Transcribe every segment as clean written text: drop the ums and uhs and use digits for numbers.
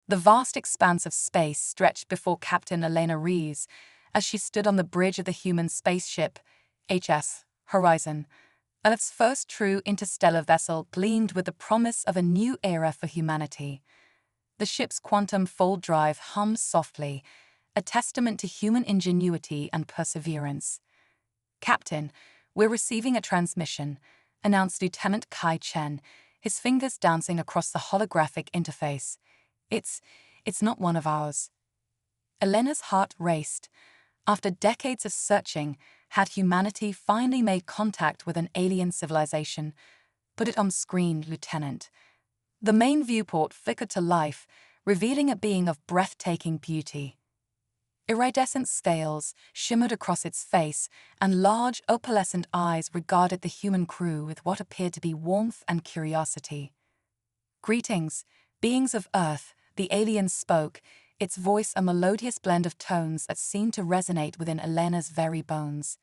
The vast expanse of space stretched before Captain Elena Rees as she stood on the bridge of the human spaceship, HFY Horizon. Earth's first true interstellar vessel gleamed with the promise of a new era for humanity. The ship's quantum fold drive hummed softly, a testament to human ingenuity and perseverance. "Captain, we're receiving a transmission," announced Lieutenant Kai Chen, his fingers dancing across the holographic interface. It's not one of ours." Elena's heart raced. After decades of searching, had humanity finally made contact with an alien civilization? "Put it on screen, Lieutenant." The main viewport flickered to life, revealing a being of breathtaking beauty. Iridescent scales shimmered across its face, and large, opalescent eyes regarded the human crew with what appeared to be warmth and curiosity. "Greetings, beings of Earth," the alien spoke, its voice a melodious blend of tones that seemed to resonate within Elena's very bones.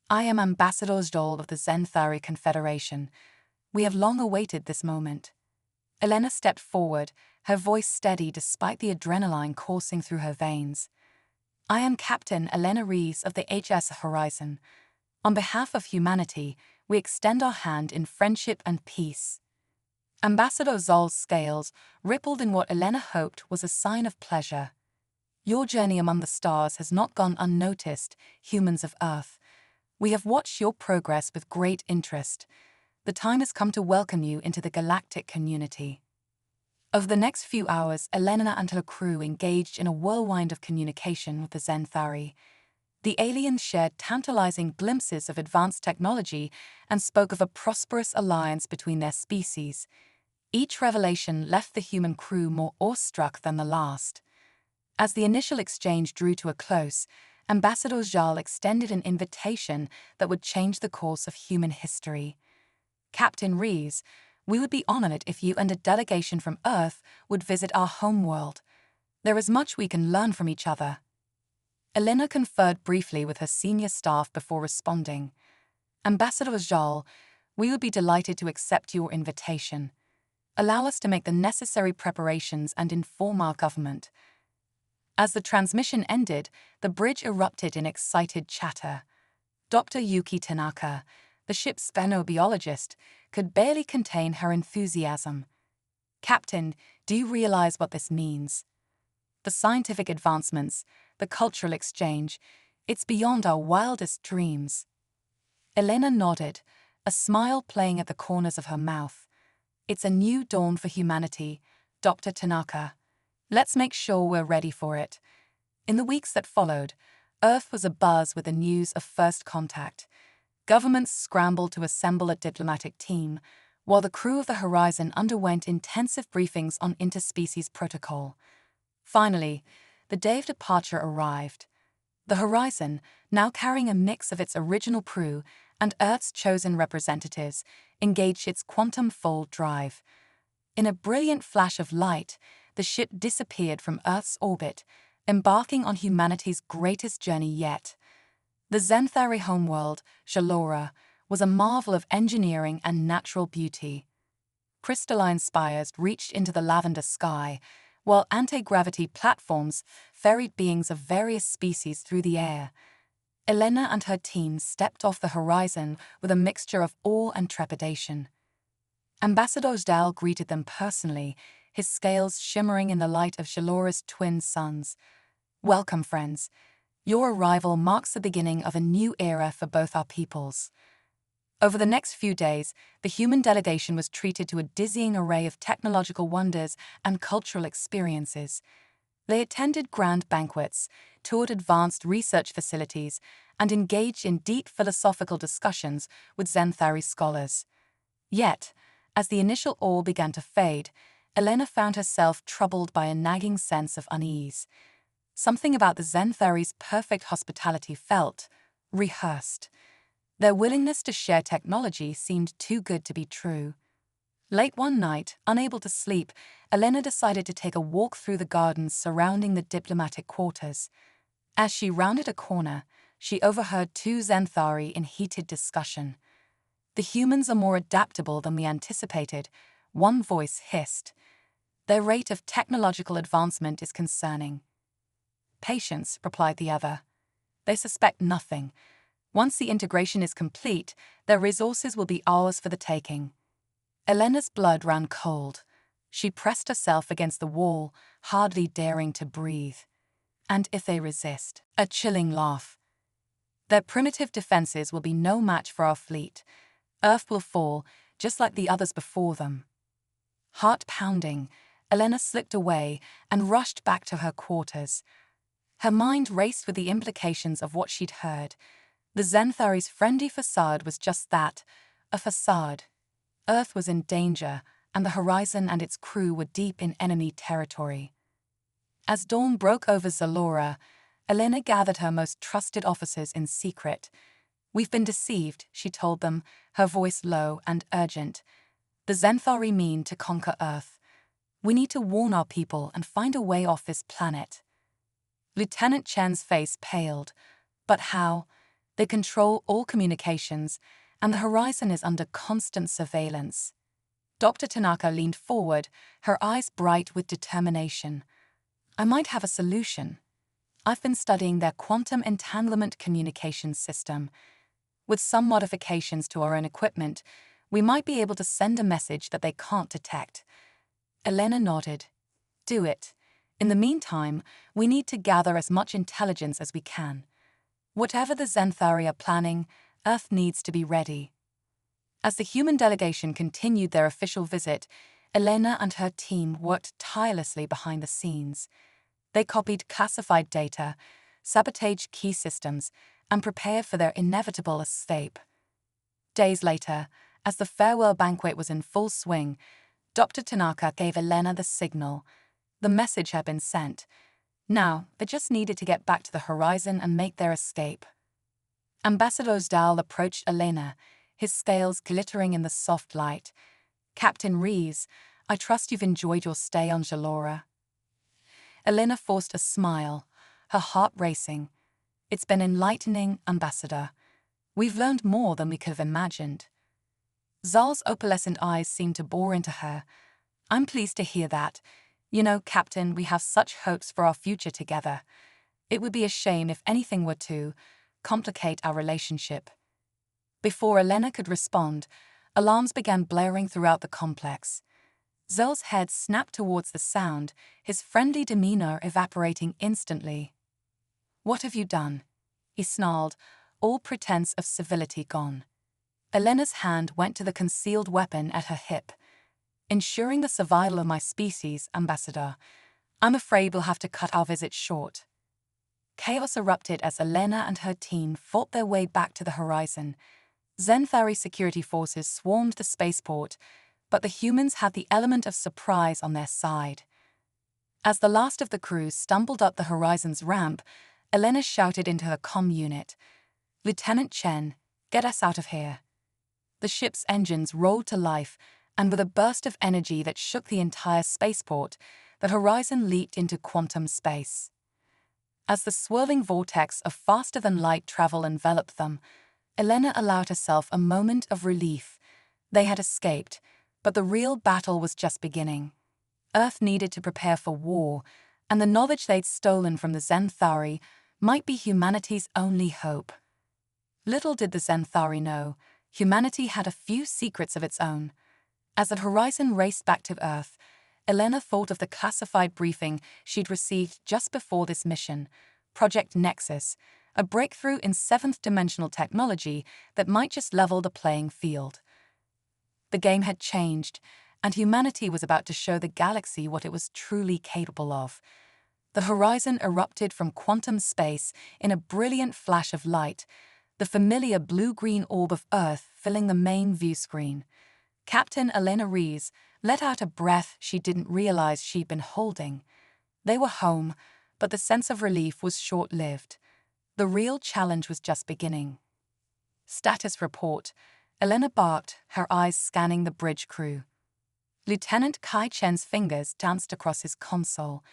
"I am Ambassador Zhol of the Zenthari Confederation. We have long awaited this moment." Elena stepped forward, her voice steady despite the adrenaline coursing through her veins. "I am Captain Elena Rees of the HFY Horizon. On behalf of humanity, we extend our hand in friendship and peace." Ambassador Zol's scales rippled in what Elena hoped was a sign of pleasure. "Your journey among the stars has not gone unnoticed, humans of Earth. We have watched your progress with great interest. The time has come to welcome you into the galactic community." Over the next few hours, Elena and her crew engaged in a whirlwind of communication with the Zenthari. The aliens shared tantalizing glimpses of advanced technology and spoke of a prosperous alliance between their species. Each revelation left the human crew more awestruck than the last. As the initial exchange drew to a close, Ambassador Zhal extended an invitation that would change the course of human history. "Captain Rees, we would be honored if you and a delegation from Earth would visit our homeworld. There is much we can learn from each other." Elena conferred briefly with her senior staff before responding. "Ambassador Zhal, we would be delighted to accept your invitation. Allow us to make the necessary preparations and inform our government." As the transmission ended, the bridge erupted in excited chatter. Dr. Yuki Tanaka, the ship's spenobiologist, could barely contain her enthusiasm. "Captain, do you realize what this means? The scientific advancements, the cultural exchange, it's beyond our wildest dreams." Elena nodded, a smile playing at the corners of her mouth. "It's a new dawn for humanity, Dr. Tanaka. Let's make sure we're ready for it." In the weeks that followed, Earth was abuzz with the news of first contact. Governments scrambled to assemble a diplomatic team, while the crew of the Horizon underwent intensive briefings on interspecies protocol. Finally, the day of departure arrived. The Horizon, now carrying a mix of its original crew and Earth's chosen representatives, engaged its quantum fold drive. In a brilliant flash of light, the ship disappeared from Earth's orbit, embarking on humanity's greatest journey yet. The Zenthari homeworld, Shalora, was a marvel of engineering and natural beauty. Crystalline spires reached into the lavender sky, while anti-gravity platforms ferried beings of various species through the air. Elena and her team stepped off the horizon with a mixture of awe and trepidation. Ambassador Zdal greeted them personally, his scales shimmering in the light of Shalora's twin suns. "Welcome, friends. Your arrival marks the beginning of a new era for both our peoples." Over the next few days, the human delegation was treated to a dizzying array of technological wonders and cultural experiences. They attended grand banquets, toured advanced research facilities, and engaged in deep philosophical discussions with Zenthari scholars. Yet, as the initial awe began to fade, Elena found herself troubled by a nagging sense of unease. Something about the Zenthari's perfect hospitality felt rehearsed. Their willingness to share technology seemed too good to be true. Late one night, unable to sleep, Elena decided to take a walk through the gardens surrounding the diplomatic quarters. As she rounded a corner, she overheard two Zenthari in heated discussion. "The humans are more adaptable than we anticipated," one voice hissed. Their rate of technological advancement is concerning. Patience, replied the other. They suspect nothing. Once the integration is complete, their resources will be ours for the taking. Elena's blood ran cold. She pressed herself against the wall, hardly daring to breathe. And if they resist? A chilling laugh. Their primitive defenses will be no match for our fleet. Earth will fall, just like the others before them. Heart pounding, Elena slipped away and rushed back to her quarters. Her mind raced with the implications of what she'd heard. The Zenthari's friendly facade was just that, a facade. Earth was in danger, and the Horizon and its crew were deep in enemy territory. As dawn broke over Zalora, Elena gathered her most trusted officers in secret. We've been deceived, she told them, her voice low and urgent. The Zenthari mean to conquer Earth. We need to warn our people and find a way off this planet. Lieutenant Chen's face paled. But how? They control all communications, and the Horizon is under constant surveillance. Dr. Tanaka leaned forward, her eyes bright with determination. I might have a solution. I've been studying their quantum entanglement communications system. With some modifications to our own equipment, we might be able to send a message that they can't detect. Elena nodded. Do it. In the meantime, we need to gather as much intelligence as we can. Whatever the Zenthari are planning, Earth needs to be ready. As the human delegation continued their official visit, Elena and her team worked tirelessly behind the scenes. They copied classified data, sabotaged key systems, and prepared for their inevitable escape. Days later, as the farewell banquet was in full swing, Dr. Tanaka gave Elena the signal. The message had been sent. Now, they just needed to get back to the Horizon and make their escape. Ambassador Zdal approached Elena, his scales glittering in the soft light. Captain Rees, I trust you've enjoyed your stay on Jalora. Elena forced a smile, her heart racing. It's been enlightening, Ambassador. We've learned more than we could have imagined. Zal's opalescent eyes seemed to bore into her. I'm pleased to hear that. You know, Captain, we have such hopes for our future together. It would be a shame if anything were to complicate our relationship. Before Elena could respond, alarms began blaring throughout the complex. Zal's head snapped towards the sound, his friendly demeanor evaporating instantly. What have you done? He snarled, all pretense of civility gone. Elena's hand went to the concealed weapon at her hip. Ensuring the survival of my species, Ambassador. I'm afraid we'll have to cut our visit short. Chaos erupted as Elena and her team fought their way back to the Horizon. Zenthari security forces swarmed the spaceport, but the humans had the element of surprise on their side. As the last of the crew stumbled up the Horizon's ramp, Elena shouted into her comm unit, Lieutenant Chen, get us out of here. The ship's engines rolled to life, and with a burst of energy that shook the entire spaceport, the Horizon leaped into quantum space. As the swirling vortex of faster-than-light travel enveloped them, Elena allowed herself a moment of relief. They had escaped, but the real battle was just beginning. Earth needed to prepare for war, and the knowledge they'd stolen from the Zenthari might be humanity's only hope. Little did the Zenthari know, humanity had a few secrets of its own. As the Horizon raced back to Earth, Elena thought of the classified briefing she'd received just before this mission, Project Nexus, a breakthrough in 7th-dimensional technology that might just level the playing field. The game had changed, and humanity was about to show the galaxy what it was truly capable of. The Horizon erupted from quantum space in a brilliant flash of light, the familiar blue-green orb of Earth filling the main view screen. Captain Elena Rees let out a breath she didn't realize she'd been holding. They were home, but the sense of relief was short-lived. The real challenge was just beginning. Status report. Elena barked, her eyes scanning the bridge crew. Lieutenant Kai Chen's fingers danced across his console.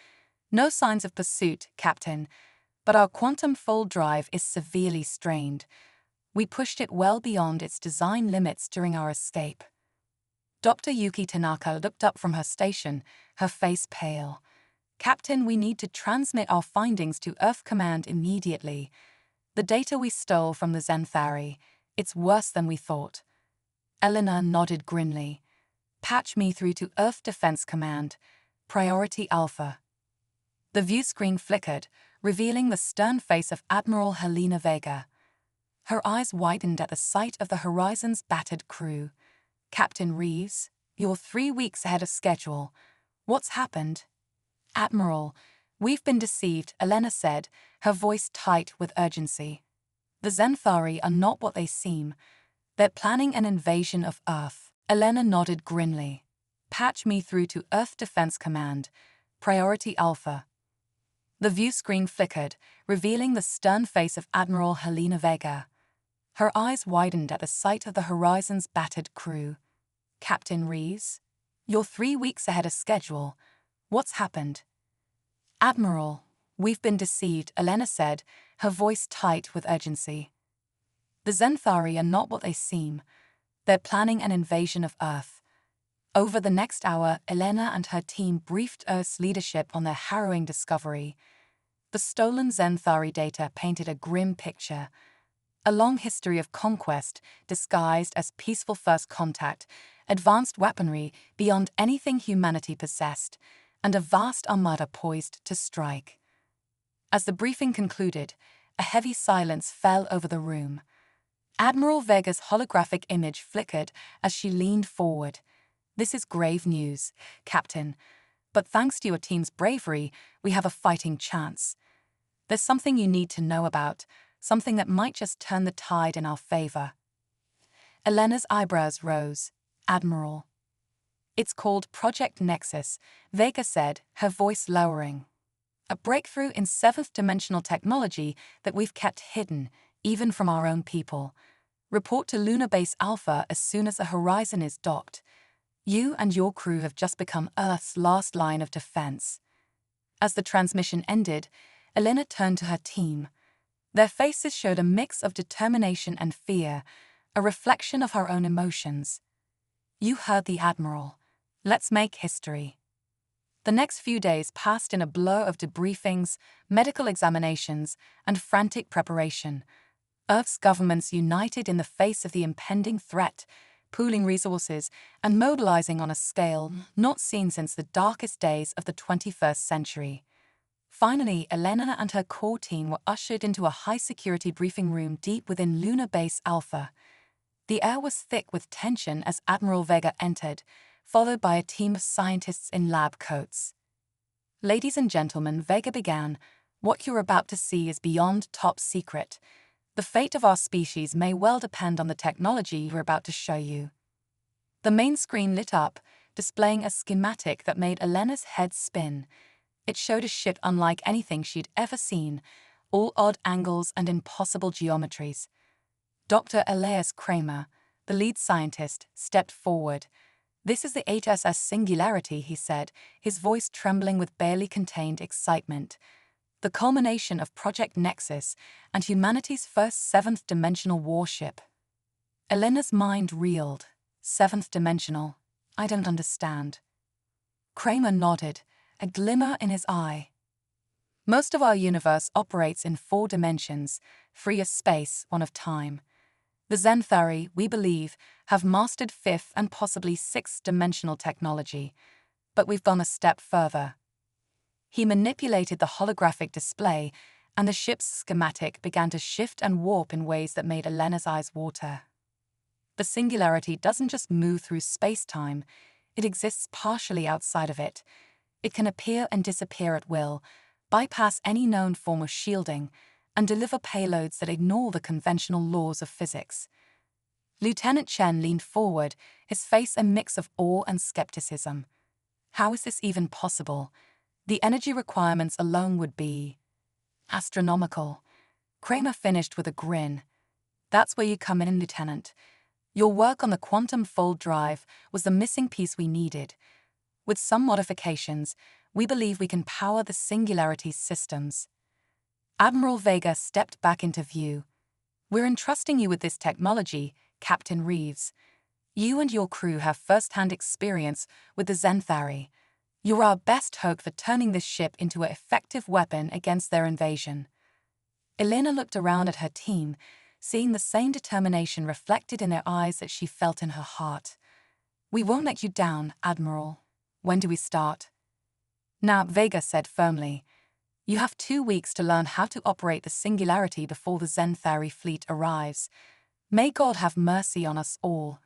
No signs of pursuit, Captain, but our quantum fold drive is severely strained. We pushed it well beyond its design limits during our escape. Dr. Yuki Tanaka looked up from her station, her face pale. "Captain, we need to transmit our findings to Earth Command immediately. The data we stole from the Zenthari, it's worse than we thought." Elena nodded grimly. "Patch me through to Earth Defense Command, Priority Alpha." The view screen flickered, revealing the stern face of Admiral Helena Vega. Her eyes widened at the sight of the Horizon's battered crew. "Captain Reeves, you're 3 weeks ahead of schedule. What's happened?" "Admiral, we've been deceived," Elena said, her voice tight with urgency. "The Zenthari are not what they seem. They're planning an invasion of Earth." Elena nodded grimly. "Patch me through to Earth Defense Command, Priority Alpha." The view screen flickered, revealing the stern face of Admiral Helena Vega. Her eyes widened at the sight of the Horizon's battered crew. "Captain Reeves, you're 3 weeks ahead of schedule. What's happened?" "Admiral, we've been deceived," Elena said, her voice tight with urgency. "The Zenthari are not what they seem. They're planning an invasion of Earth." Over the next hour, Elena and her team briefed Earth's leadership on their harrowing discovery. The stolen Zenthari data painted a grim picture. A long history of conquest disguised as peaceful first contact, advanced weaponry beyond anything humanity possessed, and a vast armada poised to strike. As the briefing concluded, a heavy silence fell over the room. Admiral Vega's holographic image flickered as she leaned forward. "This is grave news, Captain. But thanks to your team's bravery, we have a fighting chance. There's something you need to know about, something that might just turn the tide in our favor." Elena's eyebrows rose. "Admiral." "It's called Project Nexus," Vega said, her voice lowering. "A breakthrough in 7th-dimensional technology that we've kept hidden, even from our own people. Report to Lunar Base Alpha as soon as the Horizon is docked. You and your crew have just become Earth's last line of defense." As the transmission ended, Elena turned to her team. Their faces showed a mix of determination and fear, a reflection of her own emotions. "You heard the Admiral. Let's make history." The next few days passed in a blur of debriefings, medical examinations, and frantic preparation. Earth's governments united in the face of the impending threat, pooling resources and mobilizing on a scale not seen since the darkest days of the 21st century. Finally, Elena and her core team were ushered into a high-security briefing room deep within Lunar Base Alpha. The air was thick with tension as Admiral Vega entered, followed by a team of scientists in lab coats. "Ladies and gentlemen," Vega began, "what you're about to see is beyond top secret. The fate of our species may well depend on the technology we're about to show you." The main screen lit up, displaying a schematic that made Elena's head spin. It showed a ship unlike anything she'd ever seen, all odd angles and impossible geometries. Dr. Elias Kramer, the lead scientist, stepped forward. "This is the HSS Singularity," he said, his voice trembling with barely contained excitement. "The culmination of Project Nexus and humanity's first 7th-dimensional warship." Elena's mind reeled. "7th dimensional? I don't understand." Kramer nodded, a glimmer in his eye. "Most of our universe operates in 4 dimensions, 3 of space, 1 of time. The Zenthari, we believe, have mastered 5th and possibly 6th-dimensional technology, but we've gone a step further." He manipulated the holographic display, and the ship's schematic began to shift and warp in ways that made Elena's eyes water. The Singularity doesn't just move through space-time, it exists partially outside of it. It can appear and disappear at will, bypass any known form of shielding, and deliver payloads that ignore the conventional laws of physics. Lieutenant Chen leaned forward, his face a mix of awe and skepticism. How is this even possible? The energy requirements alone would be astronomical. Kramer finished with a grin. "That's where you come in, Lieutenant. Your work on the quantum fold drive was the missing piece we needed. With some modifications, we believe we can power the Singularity's systems." Admiral Vega stepped back into view. "We're entrusting you with this technology, Captain Reeves. You and your crew have first-hand experience with the Zenthari. You're our best hope for turning this ship into an effective weapon against their invasion." Elena looked around at her team, seeing the same determination reflected in their eyes that she felt in her heart. "We won't let you down, Admiral. When do we start?" "Now," Vega said firmly. "You have 2 weeks to learn how to operate the Singularity before the Zenthari fleet arrives. May God have mercy on us all."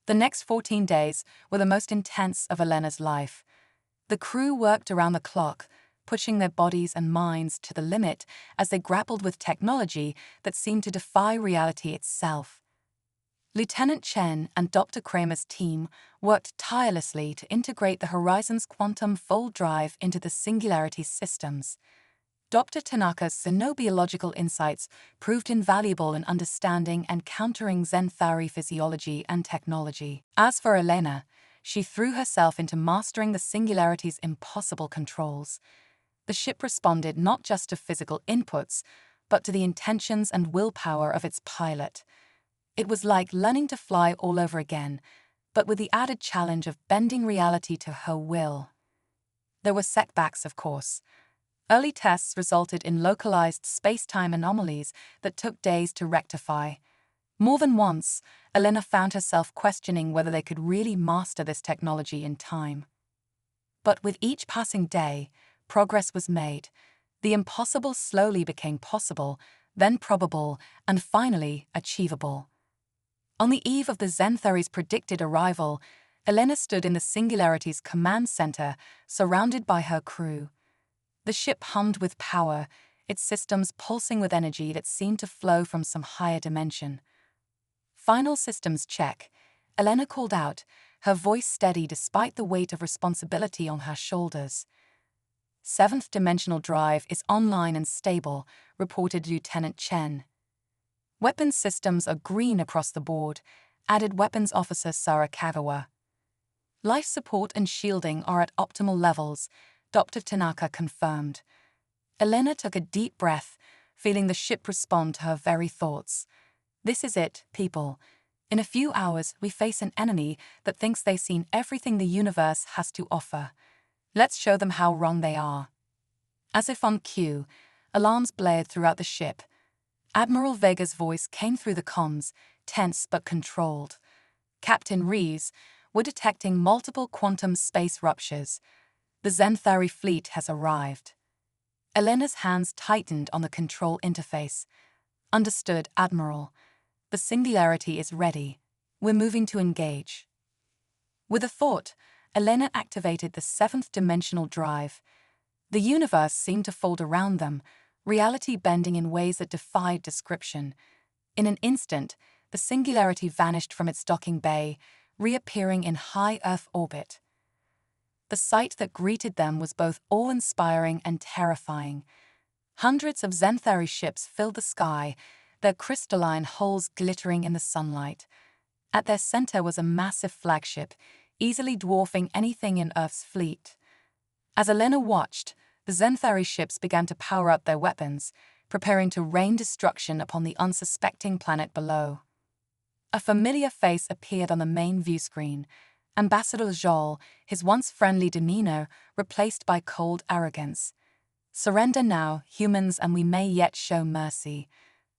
The next 14 days were the most intense of Elena's life. The crew worked around the clock, pushing their bodies and minds to the limit as they grappled with technology that seemed to defy reality itself. Lieutenant Chen and Dr. Kramer's team worked tirelessly to integrate the Horizon's quantum fold drive into the Singularity's systems. Dr. Tanaka's xenobiological insights proved invaluable in understanding and countering Zenthari physiology and technology. As for Elena, she threw herself into mastering the Singularity's impossible controls. The ship responded not just to physical inputs, but to the intentions and willpower of its pilot. It was like learning to fly all over again, but with the added challenge of bending reality to her will. There were setbacks, of course. Early tests resulted in localized space-time anomalies that took days to rectify. More than once, Elena found herself questioning whether they could really master this technology in time. But with each passing day, progress was made. The impossible slowly became possible, then probable, and finally achievable. On the eve of the Zenthari's predicted arrival, Elena stood in the Singularity's command center, surrounded by her crew. The ship hummed with power, its systems pulsing with energy that seemed to flow from some higher dimension. "Final systems check," Elena called out, her voice steady despite the weight of responsibility on her shoulders. "7th-Dimensional drive is online and stable," reported Lieutenant Chen. "Weapons systems are green across the board," added Weapons Officer Sarakawa. "Life support and shielding are at optimal levels," Dr. Tanaka confirmed. Elena took a deep breath, feeling the ship respond to her very thoughts. "This is it, people. In a few hours, we face an enemy that thinks they've seen everything the universe has to offer. Let's show them how wrong they are." As if on cue, alarms blared throughout the ship. Admiral Vega's voice came through the comms, tense but controlled. "Captain Reeves, we're detecting multiple quantum space ruptures. The Zenthari fleet has arrived." Elena's hands tightened on the control interface. "Understood, Admiral. The Singularity is ready. We're moving to engage." With a thought, Elena activated the 7th-Dimensional drive. The universe seemed to fold around them, reality bending in ways that defied description. In an instant, the Singularity vanished from its docking bay, reappearing in high Earth orbit. The sight that greeted them was both awe-inspiring and terrifying. Hundreds of Zenthari ships filled the sky, their crystalline hulls glittering in the sunlight. At their center was a massive flagship, easily dwarfing anything in Earth's fleet. As Elena watched, the Zenthari ships began to power up their weapons, preparing to rain destruction upon the unsuspecting planet below. A familiar face appeared on the main view screen. Ambassador Joel, his once friendly demeanor replaced by cold arrogance. "Surrender now, humans, and we may yet show mercy.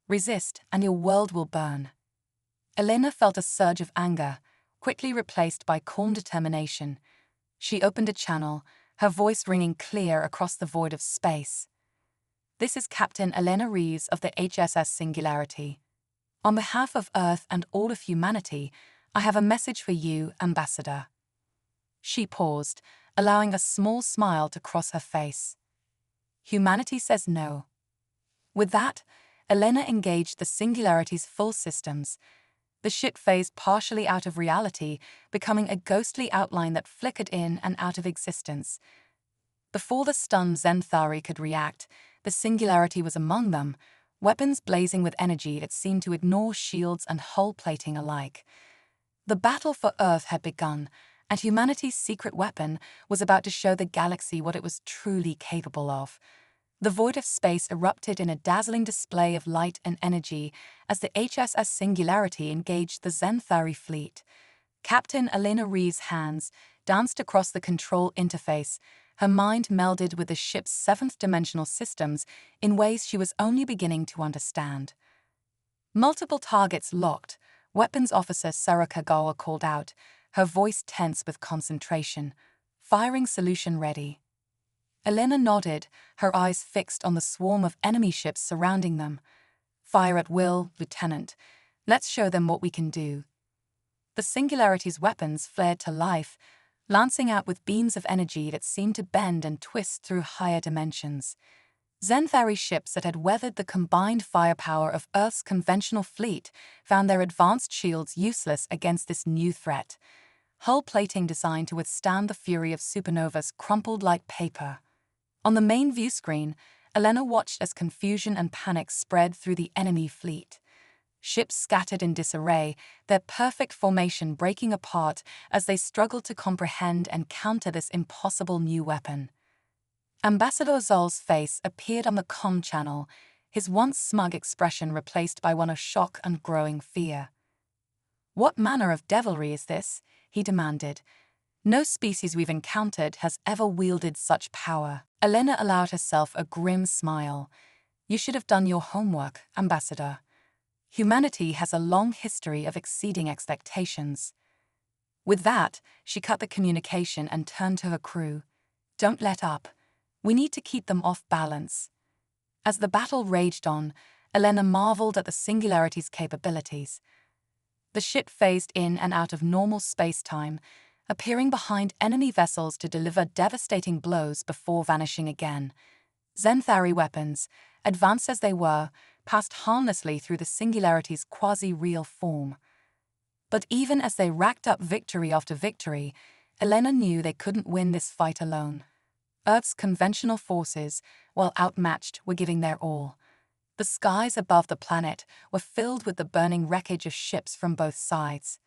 Resist, and your world will burn." Elena felt a surge of anger, quickly replaced by calm determination. She opened a channel, her voice ringing clear across the void of space. "This is Captain Elena Reeves of the HSS Singularity. On behalf of Earth and all of humanity, I have a message for you, Ambassador." She paused, allowing a small smile to cross her face. "Humanity says no." With that, Elena engaged the Singularity's full systems. The ship phased partially out of reality, becoming a ghostly outline that flickered in and out of existence. Before the stunned Zenthari could react, the Singularity was among them, weapons blazing with energy that seemed to ignore shields and hull plating alike. The battle for Earth had begun, and humanity's secret weapon was about to show the galaxy what it was truly capable of. The void of space erupted in a dazzling display of light and energy as the HSS Singularity engaged the Zenthari fleet. Captain Elena Ree's hands danced across the control interface, her mind melded with the ship's 7th-dimensional systems in ways she was only beginning to understand. Multiple targets locked, Weapons Officer Sarah Kagawa called out, her voice tense with concentration. Firing solution ready. Elena nodded, her eyes fixed on the swarm of enemy ships surrounding them. Fire at will, Lieutenant. Let's show them what we can do. The Singularity's weapons flared to life, lancing out with beams of energy that seemed to bend and twist through higher dimensions. Zenthari ships that had weathered the combined firepower of Earth's conventional fleet found their advanced shields useless against this new threat. Hull plating designed to withstand the fury of supernovas crumpled like paper. On the main view screen, Elena watched as confusion and panic spread through the enemy fleet. Ships scattered in disarray, their perfect formation breaking apart as they struggled to comprehend and counter this impossible new weapon. Ambassador Zol's face appeared on the comm channel, his once smug expression replaced by one of shock and growing fear. "What manner of devilry is this?" he demanded. "No species we've encountered has ever wielded such power." Elena allowed herself a grim smile. "You should have done your homework, Ambassador. Humanity has a long history of exceeding expectations." With that, she cut the communication and turned to her crew. "Don't let up. We need to keep them off balance." As the battle raged on, Elena marveled at the Singularity's capabilities. The ship phased in and out of normal space-time, appearing behind enemy vessels to deliver devastating blows before vanishing again. Zenthari weapons, advanced as they were, passed harmlessly through the Singularity's quasi-real form. But even as they racked up victory after victory, Elena knew they couldn't win this fight alone. Earth's conventional forces, while outmatched, were giving their all. The skies above the planet were filled with the burning wreckage of ships from both sides.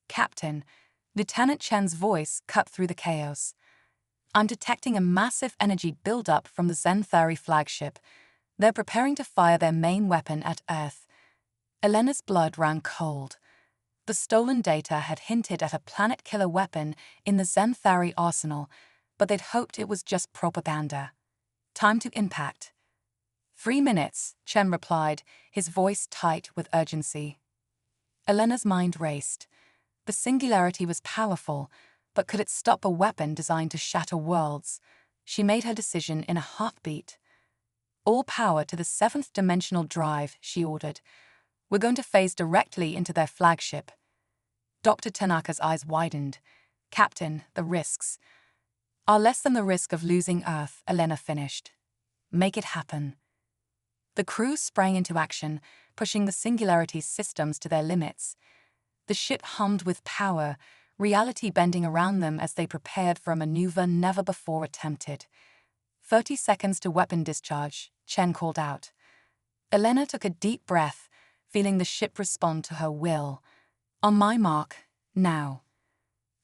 "Captain," Lieutenant Chen's voice cut through the chaos. "I'm detecting a massive energy buildup from the Zenthari flagship. They're preparing to fire their main weapon at Earth." Elena's blood ran cold. The stolen data had hinted at a planet-killer weapon in the Zenthari arsenal, but they'd hoped it was just propaganda. "Time to impact." 3 minutes, Chen replied, his voice tight with urgency. Elena's mind raced. The Singularity was powerful, but could it stop a weapon designed to shatter worlds? She made her decision in a heartbeat. "All power to the 7th-dimensional drive," she ordered. "We're going to phase directly into their flagship." Dr. Tanaka's eyes widened. "Captain, the risks are less than the risk of losing Earth," Elena finished. "Make it happen." The crew sprang into action, pushing the Singularity's systems to their limits. The ship hummed with power, reality bending around them as they prepared for a maneuver never before attempted. 30 seconds to weapon discharge, Chen called out. Elena took a deep breath, feeling the ship respond to her will. "On my mark, now."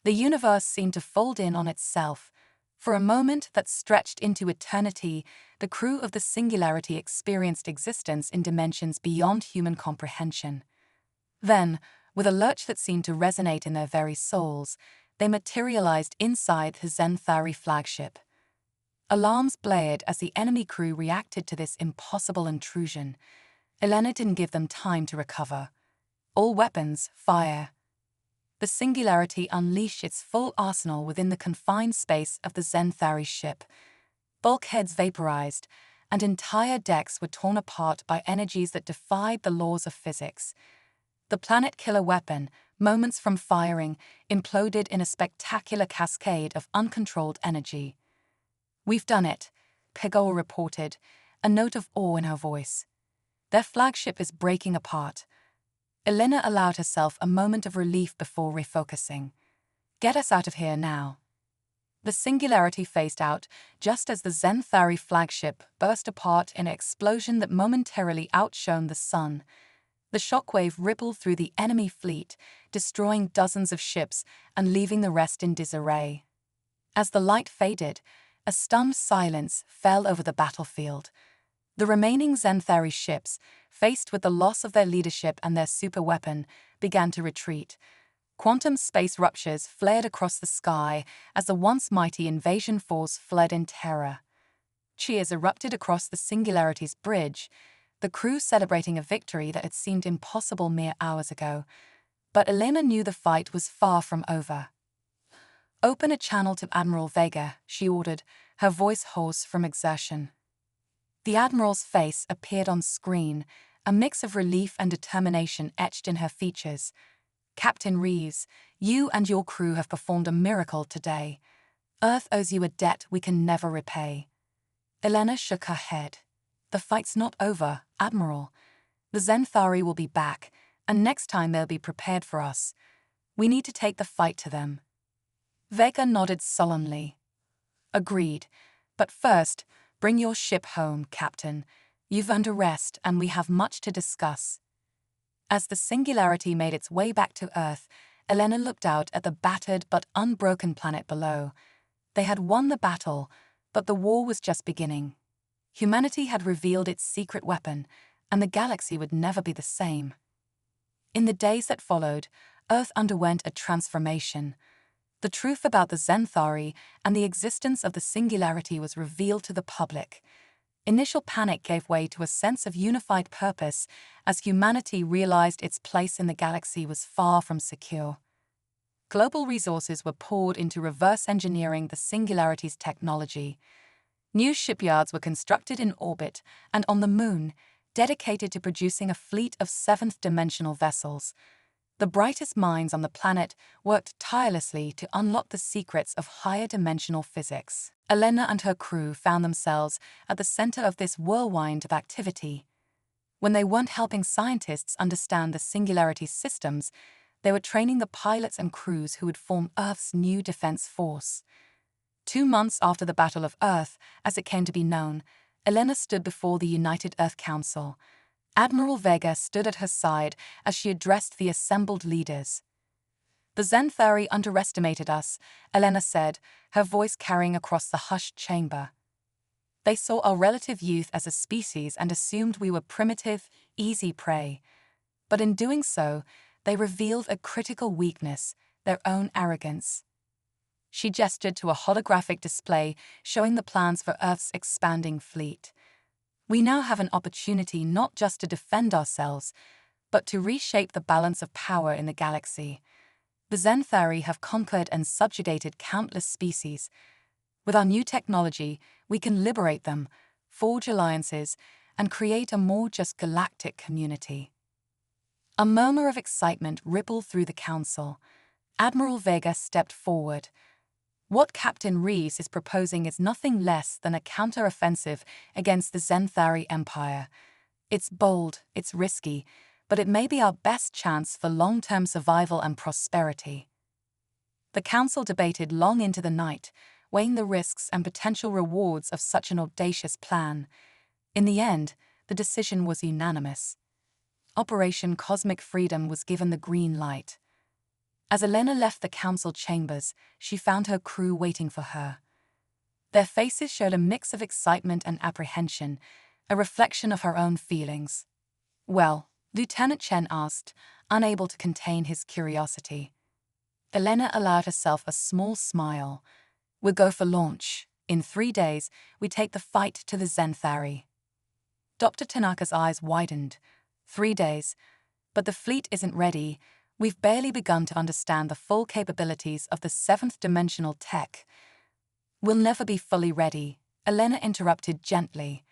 The universe seemed to fold in on itself. For a moment that stretched into eternity, the crew of the Singularity experienced existence in dimensions beyond human comprehension. Then, with a lurch that seemed to resonate in their very souls, they materialized inside the Zenthari flagship. Alarms blared as the enemy crew reacted to this impossible intrusion. Elena didn't give them time to recover. "All weapons, fire." The Singularity unleashed its full arsenal within the confined space of the Zenthari ship. Bulkheads vaporized, and entire decks were torn apart by energies that defied the laws of physics. The planet-killer weapon, moments from firing, imploded in a spectacular cascade of uncontrolled energy. "We've done it," Kagawa reported, a note of awe in her voice. "Their flagship is breaking apart." Elena allowed herself a moment of relief before refocusing. "Get us out of here now." The Singularity phased out just as the Zenthari flagship burst apart in an explosion that momentarily outshone the sun. The shockwave rippled through the enemy fleet, destroying dozens of ships and leaving the rest in disarray. As the light faded, A stunned silence fell over the battlefield. The remaining Zenthari ships, faced with the loss of their leadership and their superweapon, began to retreat. Quantum space ruptures flared across the sky as the once mighty invasion force fled in terror. Cheers erupted across the Singularity's bridge, the crew celebrating a victory that had seemed impossible mere hours ago. But Elena knew the fight was far from over. "Open a channel to Admiral Vega," she ordered, her voice hoarse from exertion. The Admiral's face appeared on screen, a mix of relief and determination etched in her features. "Captain Reeves, you and your crew have performed a miracle today. Earth owes you a debt we can never repay." Elena shook her head. "The fight's not over, Admiral. The Zenthari will be back, and next time they'll be prepared for us. We need to take the fight to them." Vega nodded sullenly. "Agreed. But first, bring your ship home, Captain. You've earned a rest, and we have much to discuss." As the Singularity made its way back to Earth, Elena looked out at the battered but unbroken planet below. They had won the battle, but the war was just beginning. Humanity had revealed its secret weapon, and the galaxy would never be the same. In the days that followed, Earth underwent a transformation. The truth about the Zenthari and the existence of the Singularity was revealed to the public. Initial panic gave way to a sense of unified purpose as humanity realized its place in the galaxy was far from secure. Global resources were poured into reverse engineering the Singularity's technology. New shipyards were constructed in orbit and on the Moon, dedicated to producing a fleet of 7th-dimensional vessels. The brightest minds on the planet worked tirelessly to unlock the secrets of higher dimensional physics. Elena and her crew found themselves at the center of this whirlwind of activity. When they weren't helping scientists understand the Singularity's systems, they were training the pilots and crews who would form Earth's new defense force. 2 months after the Battle of Earth, as it came to be known, Elena stood before the United Earth Council. Admiral Vega stood at her side as she addressed the assembled leaders. "The Zenthari underestimated us," Elena said, her voice carrying across the hushed chamber. "They saw our relative youth as a species and assumed we were primitive, easy prey. But in doing so, they revealed a critical weakness, their own arrogance." She gestured to a holographic display showing the plans for Earth's expanding fleet. "We now have an opportunity not just to defend ourselves, but to reshape the balance of power in the galaxy. The Zenthari have conquered and subjugated countless species. With our new technology, we can liberate them, forge alliances, and create a more just galactic community." A murmur of excitement rippled through the council. Admiral Vega stepped forward. "What Captain Reeves is proposing is nothing less than a counter-offensive against the Zenthari Empire. It's bold, it's risky, but it may be our best chance for long-term survival and prosperity." The council debated long into the night, weighing the risks and potential rewards of such an audacious plan. In the end, the decision was unanimous. Operation Cosmic Freedom was given the green light. As Elena left the council chambers, she found her crew waiting for her. Their faces showed a mix of excitement and apprehension, a reflection of her own feelings. "Well?" Lieutenant Chen asked, unable to contain his curiosity. Elena allowed herself a small smile. "We'll go for launch. In 3 days, we take the fight to the Zenthari." Dr. Tanaka's eyes widened. 3 days. But the fleet isn't ready. We've barely begun to understand the full capabilities of the 7th-dimensional tech. "We'll never be fully ready," Elena interrupted gently.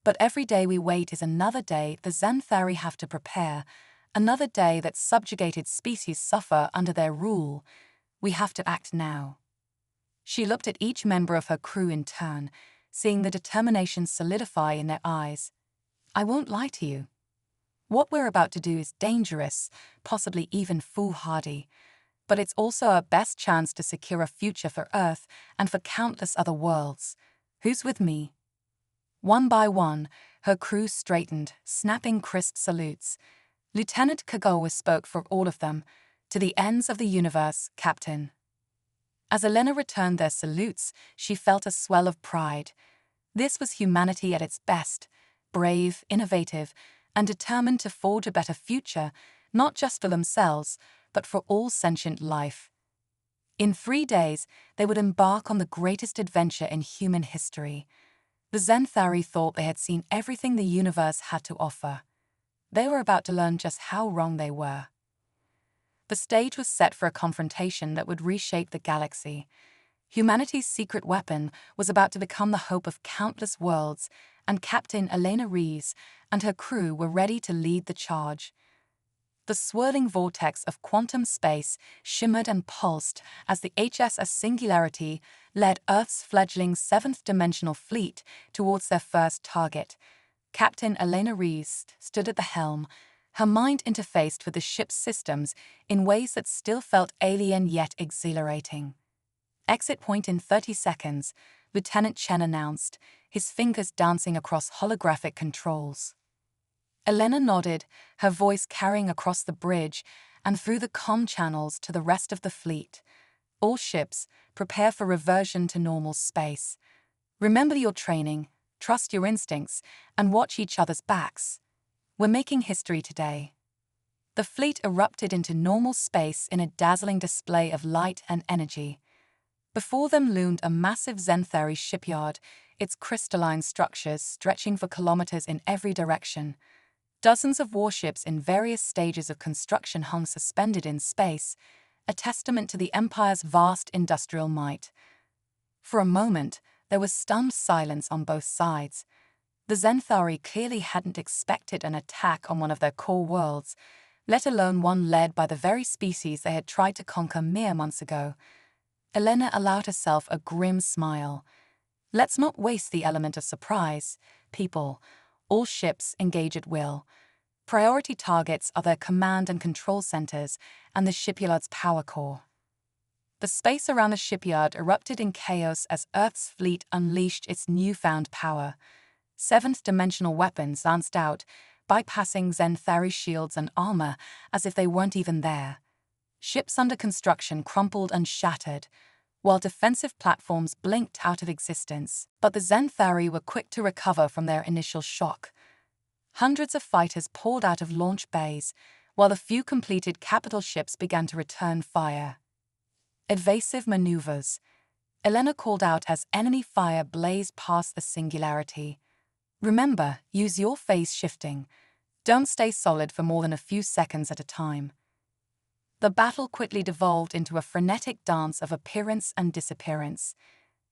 "But every day we wait is another day the Zenthari have to prepare, another day that subjugated species suffer under their rule. We have to act now." She looked at each member of her crew in turn, seeing the determination solidify in their eyes. "I won't lie to you. What we're about to do is dangerous, possibly even foolhardy, but it's also our best chance to secure a future for Earth and for countless other worlds. Who's with me?" One by one, her crew straightened, snapping crisp salutes. Lieutenant Kagawa spoke for all of them. "To the ends of the universe, Captain." As Elena returned their salutes, she felt a swell of pride. This was humanity at its best, brave, innovative, and determined to forge a better future, not just for themselves, but for all sentient life. In 3 days, they would embark on the greatest adventure in human history. The Zenthari thought they had seen everything the universe had to offer. They were about to learn just how wrong they were. The stage was set for a confrontation that would reshape the galaxy. Humanity's secret weapon was about to become the hope of countless worlds, and Captain Elena Rees and her crew were ready to lead the charge. The swirling vortex of quantum space shimmered and pulsed as the HSS Singularity led Earth's fledgling 7th-Dimensional fleet towards their first target. Captain Elena Rees stood at the helm, her mind interfaced with the ship's systems in ways that still felt alien yet exhilarating. Exit point in 30 seconds, Lieutenant Chen announced, his fingers dancing across holographic controls. Elena nodded, her voice carrying across the bridge and through the comm channels to the rest of the fleet. All ships, prepare for reversion to normal space. Remember your training, trust your instincts, and watch each other's backs. We're making history today. The fleet erupted into normal space in a dazzling display of light and energy. Before them loomed a massive Zenthari shipyard, its crystalline structures stretching for kilometers in every direction. Dozens of warships in various stages of construction hung suspended in space, a testament to the Empire's vast industrial might. For a moment, there was stunned silence on both sides. The Zenthari clearly hadn't expected an attack on one of their core worlds, let alone one led by the very species they had tried to conquer mere months ago. Elena allowed herself a grim smile. Let's not waste the element of surprise, people. All ships engage at will. Priority targets are their command and control centers and the shipyard's power core. The space around the shipyard erupted in chaos as Earth's fleet unleashed its newfound power. 7th-dimensional weapons lanced out, bypassing Zenthari shields and armor as if they weren't even there. Ships under construction crumpled and shattered, while defensive platforms blinked out of existence. But the Zenthari were quick to recover from their initial shock. Hundreds of fighters poured out of launch bays, while the few completed capital ships began to return fire. Evasive maneuvers. Elena called out as enemy fire blazed past the Singularity. Remember, use your phase shifting. Don't stay solid for more than a few seconds at a time. The battle quickly devolved into a frenetic dance of appearance and disappearance.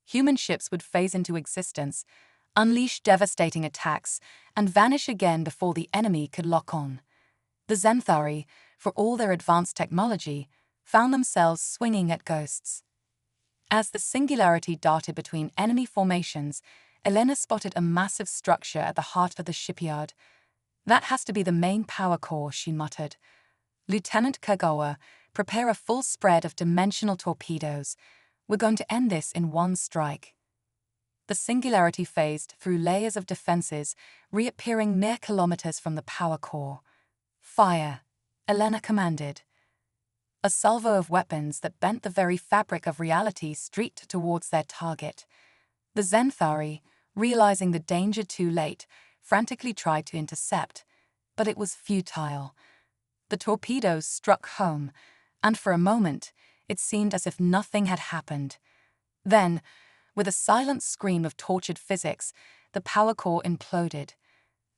Human ships would phase into existence, unleash devastating attacks, and vanish again before the enemy could lock on. The Zenthari, for all their advanced technology, found themselves swinging at ghosts. As the Singularity darted between enemy formations, Elena spotted a massive structure at the heart of the shipyard. That has to be the main power core, she muttered. Lieutenant Kagawa, prepare a full spread of dimensional torpedoes. We're going to end this in one strike. The Singularity phased through layers of defenses, reappearing mere kilometers from the power core. Fire, Elena commanded. A salvo of weapons that bent the very fabric of reality streaked towards their target. The Zenthari, realizing the danger too late, frantically tried to intercept, but it was futile. The torpedoes struck home, and for a moment, it seemed as if nothing had happened. Then, with a silent scream of tortured physics, the power core imploded.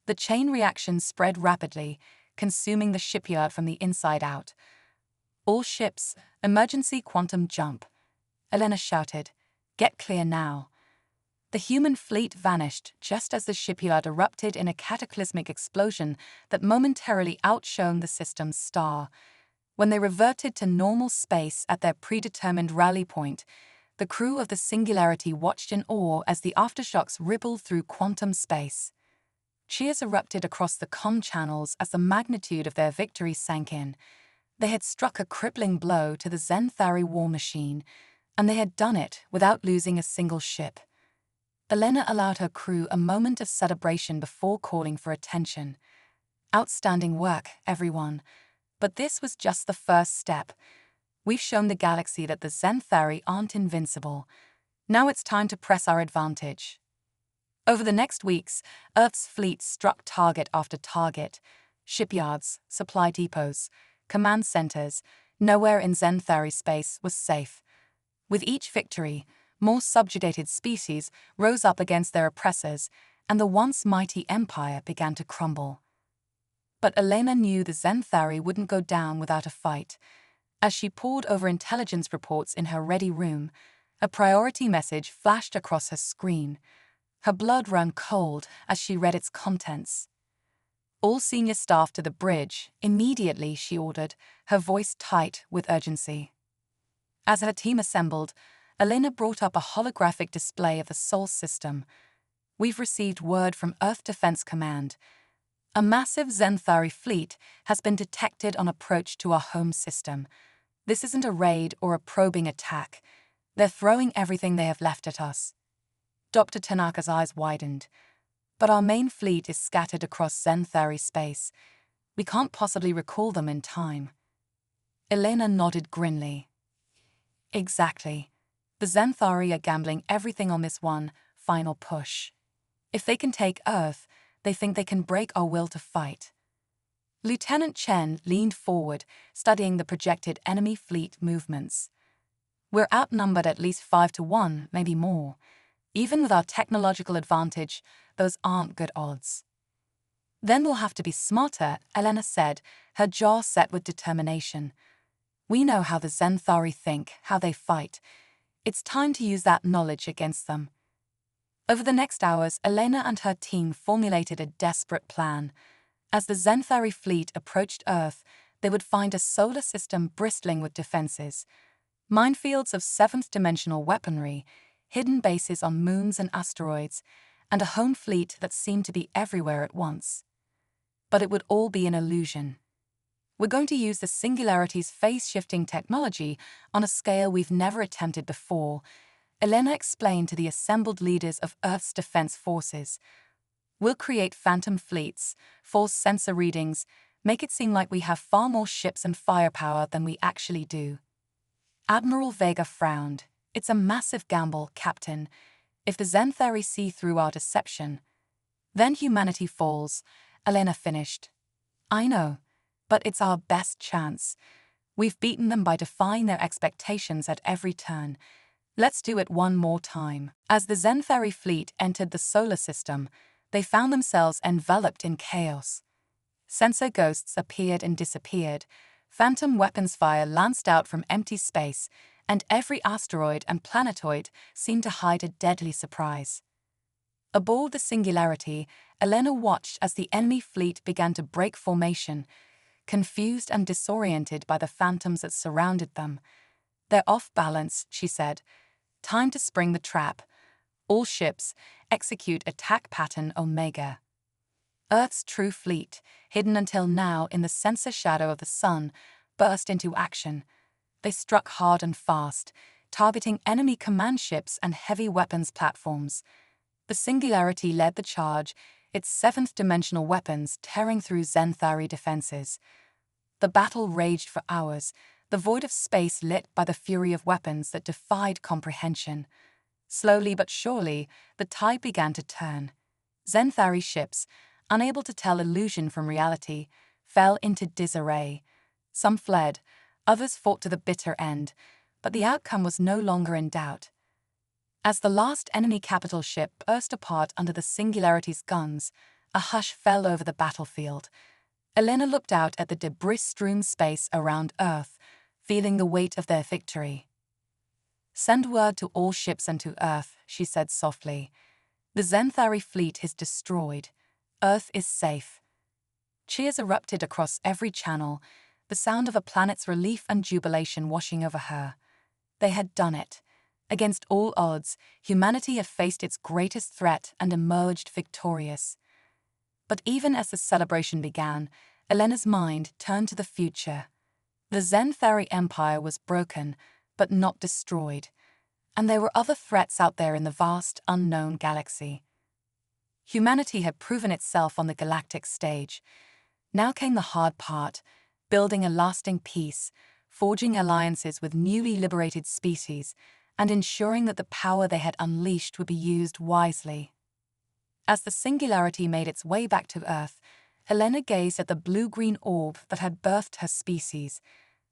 The chain reaction spread rapidly, consuming the shipyard from the inside out. All ships, emergency quantum jump. Elena shouted, "Get clear now." The human fleet vanished just as the shipyard erupted in a cataclysmic explosion that momentarily outshone the system's star. When they reverted to normal space at their predetermined rally point, the crew of the Singularity watched in awe as the aftershocks rippled through quantum space. Cheers erupted across the comm channels as the magnitude of their victory sank in. They had struck a crippling blow to the Zenthari war machine, and they had done it without losing a single ship. Elena allowed her crew a moment of celebration before calling for attention. Outstanding work, everyone. But this was just the first step. We've shown the galaxy that the Zenthari aren't invincible. Now it's time to press our advantage. Over the next weeks, Earth's fleet struck target after target. Shipyards, supply depots, command centers, nowhere in Zenthari space was safe. With each victory, more subjugated species rose up against their oppressors, and the once mighty empire began to crumble. But Elena knew the Zenthari wouldn't go down without a fight. As she pored over intelligence reports in her ready room, a priority message flashed across her screen. Her blood ran cold as she read its contents. "All senior staff to the bridge," immediately, she ordered, her voice tight with urgency. As her team assembled, Elena brought up a holographic display of the Sol system. "We've received word from Earth Defense Command. A massive Zenthari fleet has been detected on approach to our home system. This isn't a raid or a probing attack. They're throwing everything they have left at us." Dr. Tanaka's eyes widened. "But our main fleet is scattered across Zenthari space. We can't possibly recall them in time." Elena nodded grimly. "Exactly. The Zenthari are gambling everything on this one final push. If they can take Earth, they think they can break our will to fight." Lieutenant Chen leaned forward, studying the projected enemy fleet movements. "We're outnumbered at least 5-1, maybe more. Even with our technological advantage, those aren't good odds." "Then we'll have to be smarter," Elena said, her jaw set with determination. "We know how the Zenthari think, how they fight. It's time to use that knowledge against them." Over the next hours, Elena and her team formulated a desperate plan. As the Zenthari fleet approached Earth, they would find a solar system bristling with defenses, minefields of 7th-dimensional weaponry, hidden bases on moons and asteroids, and a home fleet that seemed to be everywhere at once. But it would all be an illusion. "We're going to use the Singularity's phase-shifting technology on a scale we've never attempted before," Elena explained to the assembled leaders of Earth's defense forces. "We'll create phantom fleets, false sensor readings, make it seem like we have far more ships and firepower than we actually do." Admiral Vega frowned. "It's a massive gamble, Captain. If the Zenthari see through our deception, then humanity falls," Elena finished. "I know, but it's our best chance. We've beaten them by defying their expectations at every turn. Let's do it one more time." As the Zenthari fleet entered the solar system, they found themselves enveloped in chaos. Sensor ghosts appeared and disappeared, phantom weapons fire lanced out from empty space, and every asteroid and planetoid seemed to hide a deadly surprise. Aboard the Singularity, Elena watched as the enemy fleet began to break formation, confused and disoriented by the phantoms that surrounded them. "They're off balance," she said. "Time to spring the trap. All ships, execute attack pattern Omega." Earth's true fleet, hidden until now in the sensor shadow of the sun, burst into action. They struck hard and fast, targeting enemy command ships and heavy weapons platforms. The Singularity led the charge, its 7th-dimensional weapons tearing through Zenthari defenses. The battle raged for hours, the void of space lit by the fury of weapons that defied comprehension. Slowly but surely, the tide began to turn. Zenthari ships, unable to tell illusion from reality, fell into disarray. Some fled, others fought to the bitter end, but the outcome was no longer in doubt. As the last enemy capital ship burst apart under the Singularity's guns, a hush fell over the battlefield. Elena looked out at the debris-strewn space around Earth, feeling the weight of their victory. "Send word to all ships and to Earth," she said softly. "The Zenthari fleet is destroyed. Earth is safe." Cheers erupted across every channel, the sound of a planet's relief and jubilation washing over her. They had done it. Against all odds, humanity had faced its greatest threat and emerged victorious. But even as the celebration began, Elena's mind turned to the future. The Zenthari Empire was broken, but not destroyed, and there were other threats out there in the vast, unknown galaxy. Humanity had proven itself on the galactic stage. Now came the hard part, building a lasting peace, forging alliances with newly liberated species, and ensuring that the power they had unleashed would be used wisely. As the singularity made its way back to Earth, Elena gazed at the blue-green orb that had birthed her species.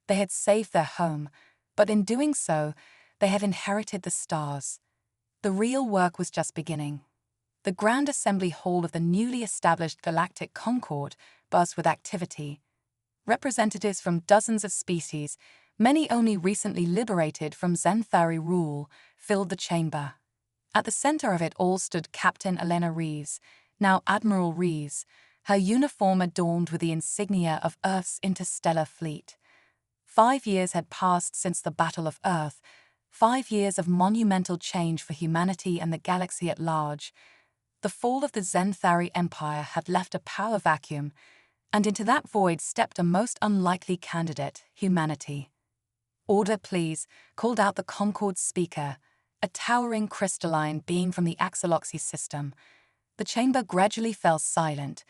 They had saved their home, but in doing so, they had inherited the stars. The real work was just beginning. The Grand Assembly Hall of the newly established Galactic Concord buzzed with activity. Representatives from dozens of species, many only recently liberated from Zenthari rule, filled the chamber. At the center of it all stood Captain Elena Reeves, now Admiral Reeves, her uniform adorned with the insignia of Earth's interstellar fleet. 5 years had passed since the Battle of Earth, 5 years of monumental change for humanity and the galaxy at large. The fall of the Zenthari Empire had left a power vacuum, and into that void stepped a most unlikely candidate, humanity. "Order, please," called out the Concord's speaker, a towering crystalline being from the Axoloxy system. The chamber gradually fell silent.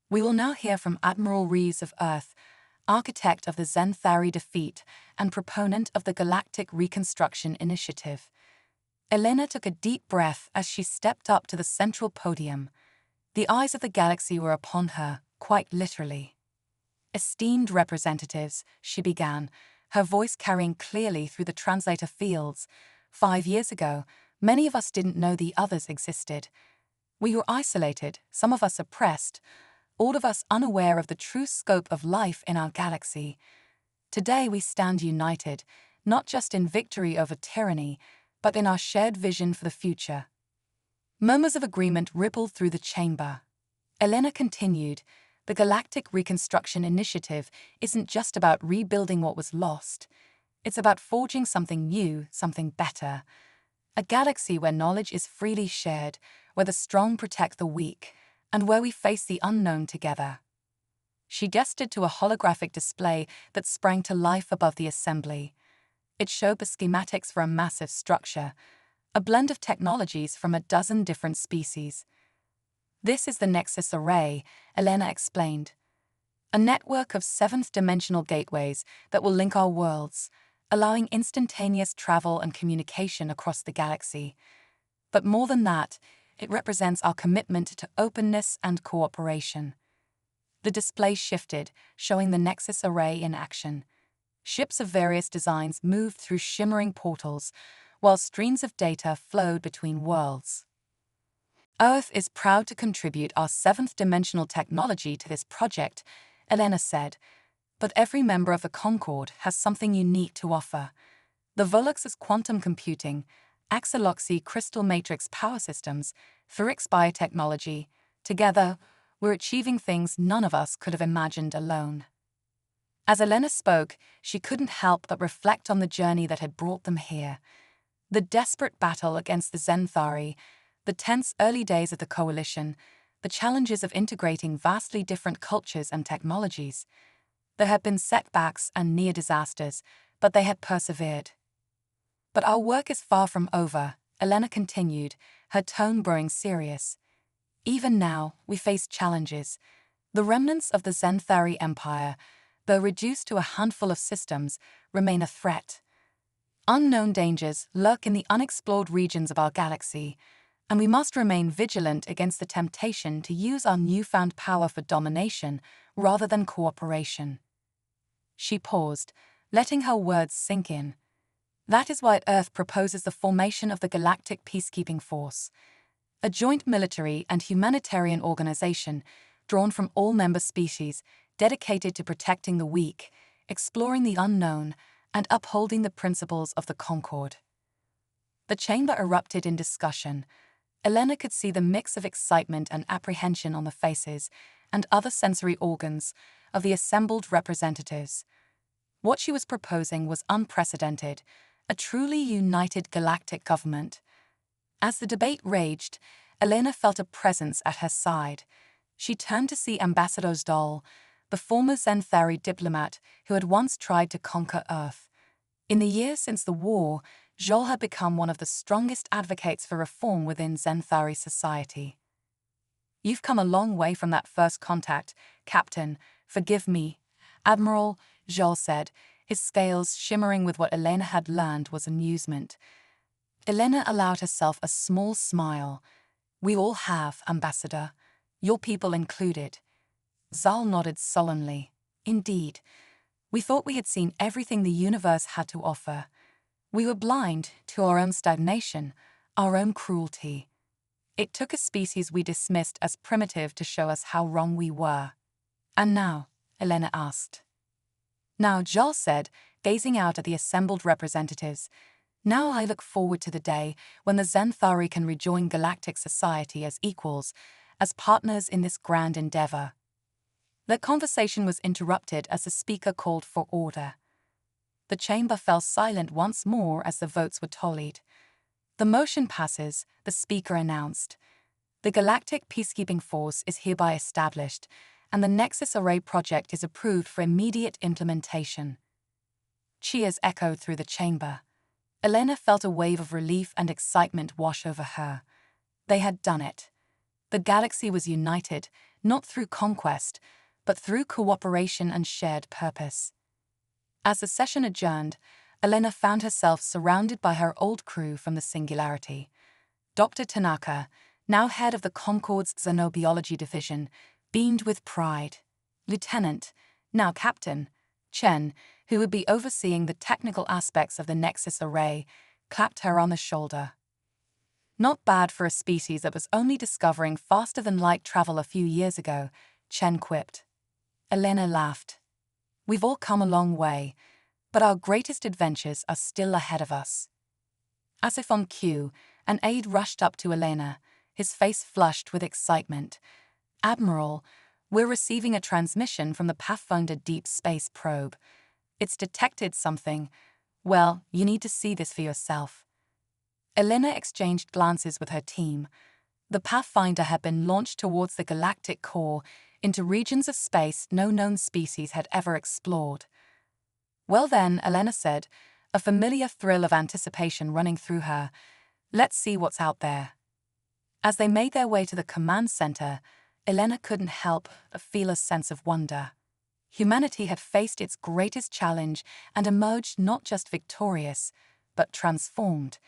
"We will now hear from Admiral Reeves of Earth, architect of the Zenthari defeat and proponent of the Galactic Reconstruction Initiative." Elena took a deep breath as she stepped up to the central podium. The eyes of the galaxy were upon her, quite literally. "Esteemed representatives," she began, her voice carrying clearly through the translator fields. 5 years ago, many of us didn't know the others existed. We were isolated, some of us oppressed, all of us unaware of the true scope of life in our galaxy. Today we stand united, not just in victory over tyranny, but in our shared vision for the future. Murmurs of agreement rippled through the chamber. Elena continued, "The Galactic Reconstruction Initiative isn't just about rebuilding what was lost. It's about forging something new, something better. A galaxy where knowledge is freely shared, where the strong protect the weak, and where we face the unknown together." She gestured to a holographic display that sprang to life above the assembly. It showed the schematics for a massive structure, a blend of technologies from a dozen different species. "This is the Nexus Array," Elena explained. "A network of 7th-dimensional gateways that will link our worlds, allowing instantaneous travel and communication across the galaxy. But more than that, it represents our commitment to openness and cooperation." The display shifted, showing the Nexus Array in action. Ships of various designs moved through shimmering portals, while streams of data flowed between worlds. "Earth is proud to contribute our 7th-dimensional technology to this project," Elena said. "But every member of the Concord has something unique to offer. The Vollux's quantum computing, Axoloxy crystal matrix power systems, Ferrix biotechnology. Together, we're achieving things none of us could have imagined alone." As Elena spoke, she couldn't help but reflect on the journey that had brought them here. The desperate battle against the Zenthari, the tense early days of the Coalition, the challenges of integrating vastly different cultures and technologies. There had been setbacks and near disasters, but they had persevered. "But our work is far from over," Elena continued, her tone growing serious. "Even now, we face challenges. The remnants of the Zenthari Empire, though reduced to a handful of systems, remain a threat. Unknown dangers lurk in the unexplored regions of our galaxy, and we must remain vigilant against the temptation to use our newfound power for domination rather than cooperation." She paused, letting her words sink in. "That is why Earth proposes the formation of the Galactic Peacekeeping Force, a joint military and humanitarian organization drawn from all member species, dedicated to protecting the weak, exploring the unknown, and upholding the principles of the Concord." The chamber erupted in discussion. Elena could see the mix of excitement and apprehension on the faces and other sensory organs of the assembled representatives. What she was proposing was unprecedented, a truly united galactic government. As the debate raged, Elena felt a presence at her side. She turned to see Ambassador Zdol, the former Zenthari diplomat who had once tried to conquer Earth. In the years since the war, Zhol had become one of the strongest advocates for reform within Zenthari society. "You've come a long way from that first contact, Captain. Forgive me, Admiral," Zhol said, his scales shimmering with what Elena had learned was amusement. Elena allowed herself a small smile. "We all have, Ambassador, your people included." Zal nodded sullenly. "Indeed. We thought we had seen everything the universe had to offer. We were blind to our own stagnation, our own cruelty. It took a species we dismissed as primitive to show us how wrong we were." "And now?" Elena asked. "Now," Zal said, gazing out at the assembled representatives, "now I look forward to the day when the Zenthari can rejoin galactic society as equals, as partners in this grand endeavor." The conversation was interrupted as the speaker called for order. The chamber fell silent once more as the votes were tallied. "The motion passes," the speaker announced. "The Galactic Peacekeeping Force is hereby established, and the Nexus Array project is approved for immediate implementation." Cheers echoed through the chamber. Elena felt a wave of relief and excitement wash over her. They had done it. The galaxy was united, not through conquest, but through cooperation and shared purpose. As the session adjourned, Elena found herself surrounded by her old crew from the Singularity. Dr. Tanaka, now head of the Concord's Xenobiology Division, beamed with pride. Lieutenant, now Captain, Chen, who would be overseeing the technical aspects of the Nexus Array, clapped her on the shoulder. "Not bad for a species that was only discovering faster-than-light travel a few years ago," Chen quipped. Elena laughed. "We've all come a long way, but our greatest adventures are still ahead of us." As if on cue, an aide rushed up to Elena, his face flushed with excitement. "Admiral, we're receiving a transmission from the Pathfinder Deep Space Probe. It's detected something. Well, you need to see this for yourself." Elena exchanged glances with her team. The Pathfinder had been launched towards the galactic core, into regions of space no known species had ever explored. "Well then," Elena said, a familiar thrill of anticipation running through her, "let's see what's out there." As they made their way to the command center, Elena couldn't help but feel a sense of wonder. Humanity had faced its greatest challenge and emerged not just victorious, but transformed.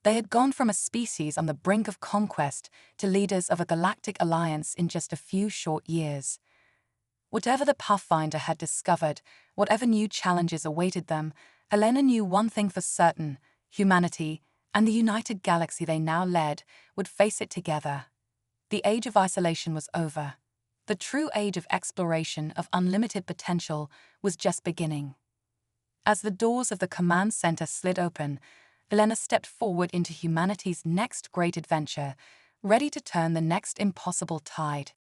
They had gone from a species on the brink of conquest to leaders of a galactic alliance in just a few short years. Whatever the Pathfinder had discovered, whatever new challenges awaited them, Elena knew one thing for certain: humanity, and the united galaxy they now led, would face it together. The age of isolation was over. The true age of exploration of unlimited potential was just beginning. As the doors of the command center slid open, Elena stepped forward into humanity's next great adventure, ready to turn the next impossible tide.